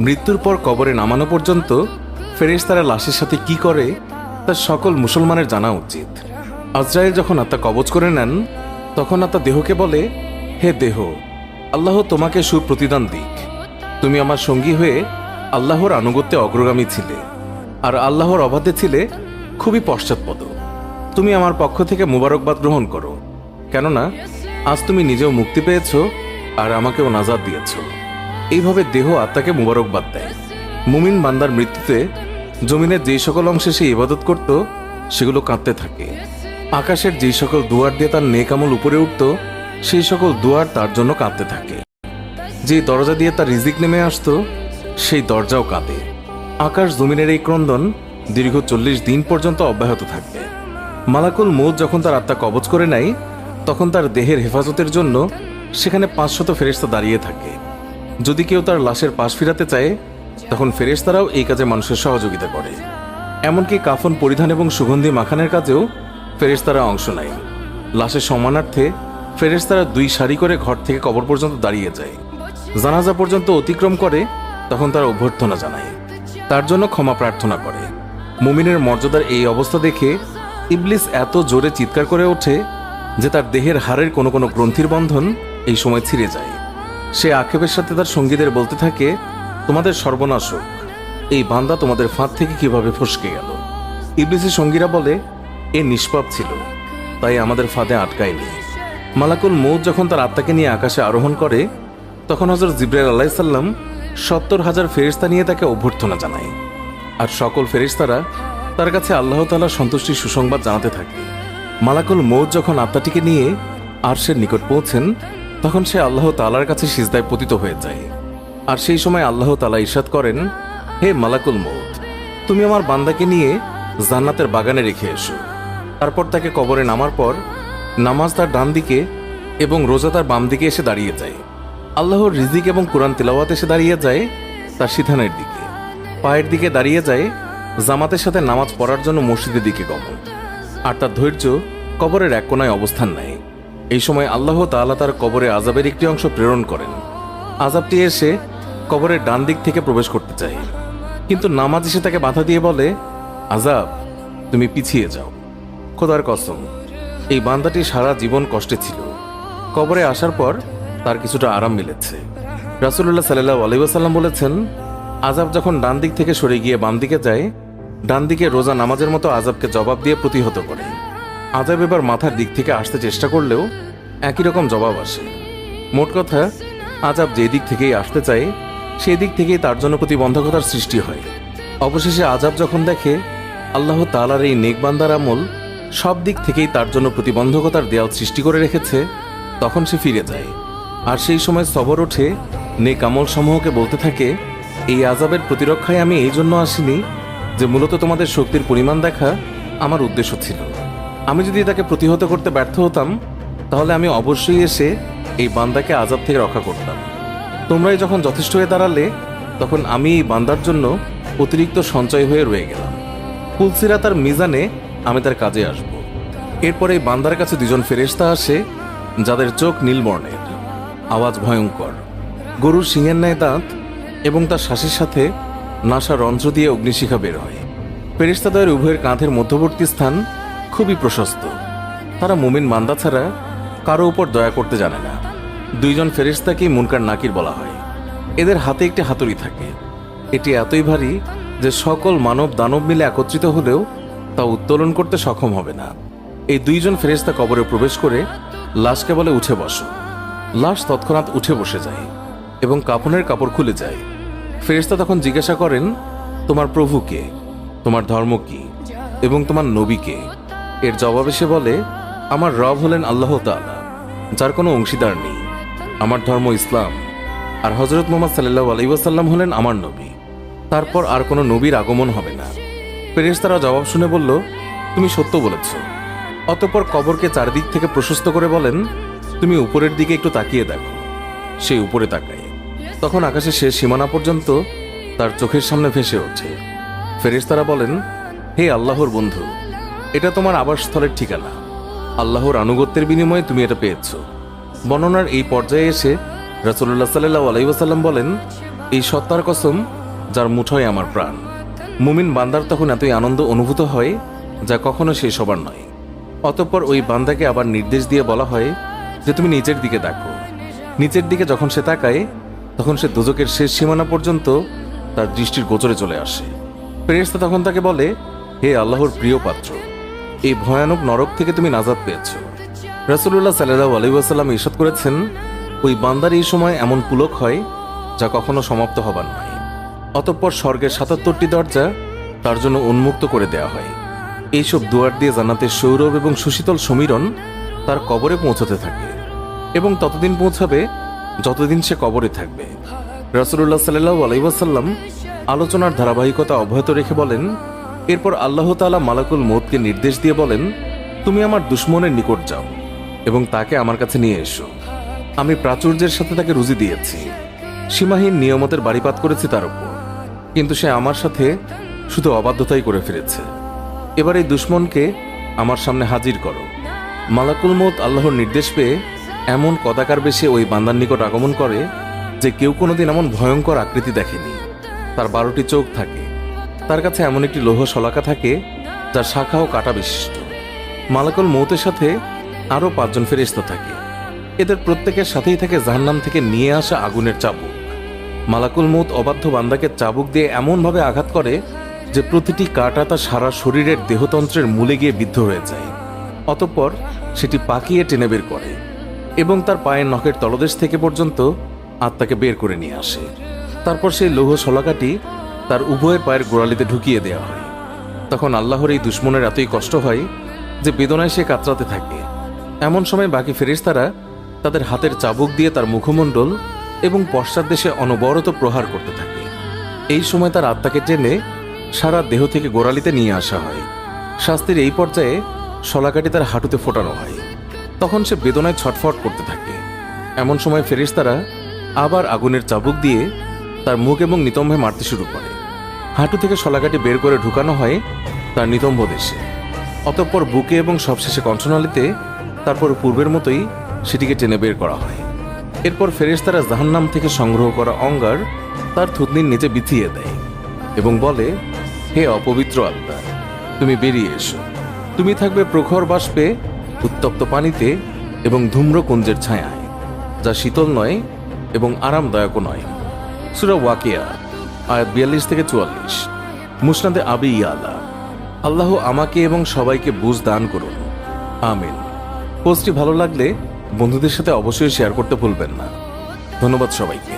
মৃত্যুর পর কবরে নামানো পর্যন্ত ফেরেশতারা লাশের সাথে কি করে তা সকল মুসলমানের জানা উচিত। আজরাইল যখন আত্মা কবজ করে নেন তখন আত্মা দেহকে বলে, হে দেহ, আল্লাহ তোমাকে সুপ্রতিদান দিক। তুমি আমার সঙ্গী হয়ে আল্লাহর আনুগত্যে অগ্রগামী ছিলে, আর আল্লাহর অবাধে ছিলে খুবই পশ্চাৎপদ। তুমি আমার পক্ষ থেকে মুবারকবাদ গ্রহণ করো, কেননা আজ তুমি নিজেও মুক্তি পেয়েছ আর আমাকেও নাজাত দিয়েছ। এইভাবে দেহ আত্মাকে মুবারকবাদ দেয়। মুমিন বান্দার মৃত্যুতে জমিনের যেই সকল অংশে সে ইবাদত করত সেগুলো কাঁদতে থাকে। আকাশের যেই সকল দুয়ার দিয়ে তার নেক আমল উপরে উঠত সেই সকল দুয়ার তার জন্য কাঁদতে থাকে। যে দরজা দিয়ে তার রিজিক নেমে আসতো সেই দরজাও কাঁদে। আকাশ জমিনের এই ক্রন্দন দীর্ঘ 40 দিন পর্যন্ত অব্যাহত থাকবে। মালাকুল মউত যখন তার আত্মা কবজ করে নেয় তখন তার দেহের হেফাজতের জন্য সেখানে 500 ফেরেশতা দাঁড়িয়ে থাকে। যদি কেউ তার লাশের পাশ ফিরাতে চায় তখন ফেরেশতারাও এই কাজে মানুষের সহযোগিতা করে। এমনকি কাফন পরিধান এবং সুগন্ধি মাখানের কাজেও ফেরেশতারা অংশ নেয়। লাশের সম্মানার্থে ফেরেশতারা 2 সারি করে ঘর থেকে কবর পর্যন্ত দাঁড়িয়ে যায়। জানাজা পর্যন্ত অতিক্রম করে তখন তারা অভ্যর্থনা জানায়, তার জন্য ক্ষমা প্রার্থনা করে। মুমিনের মর্যাদার এই অবস্থা দেখে ইবলিস এত জোরে চিৎকার করে ওঠে যে তার দেহের হাড়ের কোনো কোনো গ্রন্থির বন্ধন এই সময় ছিঁড়ে যায়। সে আক্ষেপের সাথে তার সঙ্গীদের বলতে থাকে, তোমাদের সর্বনাশ হোক, এই বান্দা তোমাদের ফাঁদ থেকে কিভাবে ফসকে গেল। ইবলিসের সঙ্গীরা বলে, এ নিষ্পাপ ছিল, তাই আমাদের ফাঁদে আটকায়নি। মালাকুল মউত যখন তার আত্মাকে নিয়ে আকাশে আরোহণ করে তখন হযরত জিবরাইল আলাইহিস সালাম 70,000 ফেরেশতা নিয়ে তাকে অভ্যর্থনা জানায়। আর সকল ফেরেশতারা তার কাছে আল্লাহ তাআলার সন্তুষ্টির সুসংবাদ জানাতে থাকে। মালাকুল মউত যখন আত্মাটিকে নিয়ে আরশের নিকট পৌঁছেন তখন সে আল্লাহ তাআলার কাছে সিজদায় পতিত হয়ে যায়। আর সেই সময় আল্লাহ তাআলা ইরশাদ করেন, হে মালাকুল মউত, তুমি আমার বান্দাকে নিয়ে জান্নাতের বাগানে রেখে এসো। তারপর তাকে কবরে নামার পর নামাজ তার ডান দিকে এবং রোজা তার বাম দিকে এসে দাঁড়িয়ে যায়। আল্লাহর রিজিক এবং কোরআন তেলাওয়াত এসে দাঁড়িয়ে যায় তার সিধানের দিকে। পায়ের দিকে দাঁড়িয়ে যায় জামাতের সাথে নামাজ পড়ার জন্য মসজিদের দিকে গমন। আর তার ধৈর্য কবরের এক কোনায় অবস্থান নেয়। এই সময় আল্লাহ তাআলা তার কবরে আযাবের একটি অংশ প্রেরণ করেন। আযাবটি এসে কবরের ডান দিক থেকে প্রবেশ করতে চায়, কিন্তু নামাজ এসে তাকে বাধা দিয়ে বলে, আযাব, তুমি পিছিয়ে যাও। খোদার কসম, এই বান্দাটি সারা জীবন কষ্টে ছিল। কবরে আসার পর তার কিছুটা আরাম মিলেছে। রাসূলুল্লাহ সাল্লাল্লাহু আলাইহি ওয়াসাল্লাম বলেছেন, আযাব যখন ডান দিক থেকে সরে গিয়ে বাম দিকে যায়, ডান দিকে রোজা নামাজের মতো আযাবকে জবাব দিয়ে প্রতিহত করে। আযাব এবার মাথার দিক থেকে আসতে চেষ্টা করলেও একই রকম জবাব আসে। মোট কথা, আযাব যে দিক থেকেই আসতে চায় সেই দিক থেকেই তার জন্য প্রতিবন্ধকতার সৃষ্টি হয়। অবশেষে আযাব যখন দেখে আল্লাহ তাআলার এই নেক বান্দার আমল সব দিক থেকেই তার জন্য প্রতিবন্ধকতার দেয়াল সৃষ্টি করে রেখেছে তখন সে ফিরে যায়। আর সেই সময় সবর ওঠে নেক আমল সমূহকে বলতে থাকে, এই আযাবের প্রতিরক্ষায় আমি এই জন্য আসিনি যে মূলত তোমাদের শক্তির পরিমাণ দেখা আমার উদ্দেশ্য ছিল। আমি যদি তাকে প্রতিহত করতে ব্যর্থ হতাম তাহলে আমি অবশ্যই এসে এই বান্দাকে আযাব থেকে রক্ষা করতাম। তোমরাই যখন যথেষ্ট হয়ে দাঁড়ালে তখন আমি এই বান্দার জন্য অতিরিক্ত সঞ্চয় হয়ে রয়ে গেলাম। পুলসিরাত আর মিজানে আমি তার কাজে আসব। এরপর এই বান্দার কাছে 2 জন ফেরেশতা আসে যাদের চোখ নীল বর্ণের, আওয়াজ ভয়ঙ্কর, গরুর শিঙের ন্যায় দাঁত এবং তার শ্বাসের সাথে নাসা রন্ধ্র দিয়ে অগ্নিশিখা বের হয়। ফেরেশতাদের উভয়ের কাঁধের মধ্যবর্তী স্থান খুবই প্রশস্ত। তারা মুমিন বান্দা ছাড়া কারো উপর দয়া করতে জানে না। 2 জন ফেরেশতাকেই মুনকার নাকির বলা হয়। এদের হাতে একটি হাতুড়ি থাকে। এটি এতই ভারী যে সকল মানব দানব মিলে একত্রিত হলেও তা উত্তোলন করতে সক্ষম হবে না। এই 2 জন ফেরেশতা কবরে প্রবেশ করে লাশকে বলে, উঠে বসো। লাশ তৎক্ষণাৎ উঠে বসে যায় এবং কাফনের কাপড় খুলে যায়। ফেরেশতা তখন জিজ্ঞাসা করেন, তোমার প্রভু কে, তোমার ধর্ম কি এবং তোমার নবী কে? এর জবাবে সে বলে, আমার রব হলেন আল্লাহ তাআলা, যার কোনো অংশীদার নেই। আমার ধর্ম ইসলাম, আর হযরত মুহাম্মদ সাল্লাল্লাহু আলাইহি ওয়াসাল্লাম হলেন আমার নবী। তারপর আর কোনো নবীর আগমন হবে না। ফেরেশতারা জবাব শুনে বলল, তুমি সত্য বলেছ। অতঃপর কবরকে চারদিক থেকে প্রশস্ত করে বলেন, তুমি উপরের দিকে একটু তাকিয়ে দেখো। সে উপরে তাকায়। তখন আকাশের শেষ সীমানা পর্যন্ত তার চোখের সামনে ভেসে ওঠে। ফেরেশতারা বলেন, হে আল্লাহর বন্ধু, এটা তোমার আবাসস্থলের ঠিকানা। আল্লাহর আনুগত্যের বিনিময়ে তুমি এটা পেয়েছ। বর্ণনার এই পর্যায়ে এসে রাসূলুল্লাহ সাল্লাল্লাহু আলাইহি ওয়াসাল্লাম বলেন, এই সত্তার কসম যার মুঠোয় আমার প্রাণ। মুমিন বান্দার তখন এতই আনন্দ অনুভূত হয় যা কখনো শেষ হবার নয়। অতঃপর ওই বান্দাকে আবার নির্দেশ দিয়ে বলা হয় যে তুমি নিচের দিকে দেখো। নিচের দিকে যখন সে তাকায় তখন সে দোজকের শেষ সীমানা পর্যন্ত তার দৃষ্টির গোচরে চলে আসে। ফেরেশতা তখন তাকে বলে, হে আল্লাহর প্রিয় পাত্র, এই ভয়ানক নরক থেকে তুমি নাজাত পেয়েছ। রাসূলুল্লাহ সাল্লাল্লাহু আলাইহি ওয়াসাল্লাম ইরশাদ করেছেন, ওই বান্দার এই সময় এমন পুলক হয় যা কখনো সমাপ্ত হবার নয়। অতঃপর স্বর্গের ৭৭টি দরজা তার জন্য উন্মুক্ত করে দেয়া হয়। এইসব দুয়ার দিয়ে জান্নাতের সৌরভ এবং সুশীতল সমীরণ তার কবরে পৌঁছতে থাকে এবং ততদিন পৌঁছাবে যতদিন সে কবরে থাকবে। রাসূলুল্লাহ সাল্লাল্লাহু আলাইহি ওয়াসাল্লাম আলোচনার ধারাবাহিকতা অব্যাহত রেখে বলেন, এরপর আল্লাহ তাআলা মালাকুল মউতকে নির্দেশ দিয়ে বলেন, তুমি আমার দুশমনের নিকট যাও এবং তাকে আমার কাছে নিয়ে এসো। আমি প্রাচুর্যের সাথে তাকে রুজি দিয়েছি, সীমাহীন নিয়ামতের বাড়িপাত করেছি তার উপর, কিন্তু সে আমার সাথে শুধু অবাধ্যতাই করে ফিরেছে। এবার এই দুশমনকে আমার সামনে হাজির করো। মালাকুল মউত আল্লাহর নির্দেশ পেয়ে এমন কদাকার বেশে ওই বান্দার নিকট আগমন করে যে কেউ কোনোদিন এমন ভয়ঙ্কর আকৃতি দেখেনি। তার 12টি চোখ থাকে, তার কাছে এমন একটি লৌহ শলাকা থাকে যার শাখা ও কাঁটা বিশিষ্ট। মালাকুল মউতের সাথে আরও 5 জন ফেরেশতা থাকে। এদের প্রত্যেকের সাথেই থাকে জাহান্নাম থেকে নিয়ে আসা আগুনের চাবুক। মালাকুল মউত অবাধ্য বান্দাকে চাবুক দিয়ে এমনভাবে আঘাত করে যে প্রতিটি কাঁটা তার সারা শরীরের দেহতন্ত্রের মূলে গিয়ে বিদ্ধ হয়ে যায়। অতঃপর সেটি পাকিয়ে টেনে বের করে এবং তার পায়ের নখের তলদেশ থেকে পর্যন্ত আত্মাকে বের করে নিয়ে আসে। তারপর সেই লৌহ শলাকাটি তার উভয়ের পায়ের গোড়ালিতে ঢুকিয়ে দেওয়া হয়। তখন আল্লাহর এই দুশমনের এতই কষ্ট হয় যে বেদনায় সে কাতরাতে থাকে। এমন সময় বাকি ফেরেশতারা তাদের হাতের চাবুক দিয়ে তার মুখমণ্ডল এবং পশ্চাৎ দেশে অনবরত প্রহার করতে থাকে। এই সময় তার আত্মাকে টেনে সারা দেহ থেকে গোড়ালিতে নিয়ে আসা হয়। শাস্তির এই পর্যায়ে শলাকাটি তার হাঁটুতে ফোটানো হয়। তখন সে বেদনায় ছটফট করতে থাকে। এমন সময় ফেরেশতারা আবার আগুনের চাবুক দিয়ে তার মুখ এবং নিতম্বে মারতে শুরু করে। হাঁটু থেকে শলাকাটি বের করে ঢুকানো হয় তার নিতম্ব দেশে, অতঃপর বুকে এবং সবশেষে কণ্ঠনালীতে, তারপর পূর্বের মতোই সেটিকে টেনে বের করা হয়। এরপর ফেরেশতারা জাহান্নাম থেকে সংগ্রহ করা অঙ্গার তার থুতনির নিচে বিছিয়ে দেয় এবং বলে, হে অপবিত্র আত্মা, তুমি বেরিয়ে এসো। তুমি থাকবে প্রখর বাষ্পে, উত্তপ্ত পানিতে এবং ধূম্রকুঞ্জের ছায়ায়, যা শীতল নয় এবং আরামদায়কও নয়। সূরা ওয়াকিয়া আয়াত 42 থেকে 44। মুসনাদে আবি ইয়ালা। আল্লাহ আমাকে এবং সবাইকে বুঝ দান করুন, আমিন। পোস্টটি ভালো লাগলে বন্ধুদের সাথে অবশ্যই শেয়ার করতে ভুলবেন না। ধন্যবাদ সবাইকে।